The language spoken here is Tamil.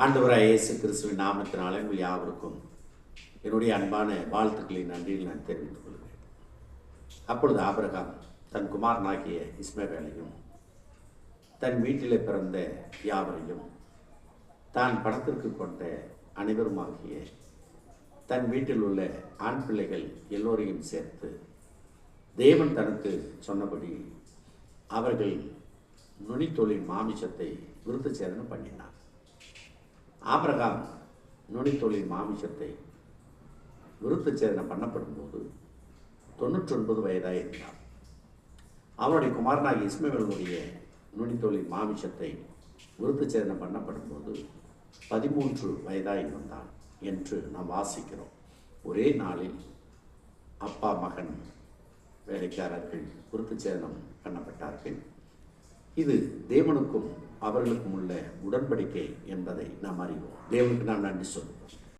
ஆண்டவராய் இயேசு கிறிஸ்துவின் நாமத்தினாலே உங்கள் யாவருக்கும் என்னுடைய அன்பான வாழ்த்துக்களை நன்றியில் நான் தெரிவித்துக் கொள்கிறேன். அப்பொழுது ஆபிரகாம் தன் குமாரனாகிய இஸ்மவேலையும் தன் வீட்டிலே பிறந்த யாவரையும் தான் பணத்திற்கு கொண்ட அனைவருமாகிய தன் வீட்டில் உள்ள ஆண் பிள்ளைகள் எல்லோரையும் சேர்த்து தேவன் தனக்கு சொன்னபடி அவர்கள் நுனித்தோலின் மாமிசத்தை விருத்த சேதனம் பண்ணினார். ஆபிரகாம் நுனித்தோலின் மாமிசத்தை விருத்த சேதனம் பண்ணப்படும் போது 99 வயதாக இருந்தார். அவருடைய குமாரனாகிய இஸ்மவேலுடைய நுனித்தோலின் மாமிசத்தை விருத்த சேதனம் பண்ணப்படும் போது 13 வயதாக இருந்தான் என்று நாம் வாசிக்கிறோம். ஒரே நாளில் அப்பா மகன் வேலைக்காரர்கள் விருத்த சேதனம் பண்ணப்பட்டார்கள். இது தேவனுக்கும் அவர்களுக்கும் உள்ள உடன்படிக்கை என்பதை நாம் அறிவோம். தேவனுக்கு நாம் நன்றி சொல்லுவோம்.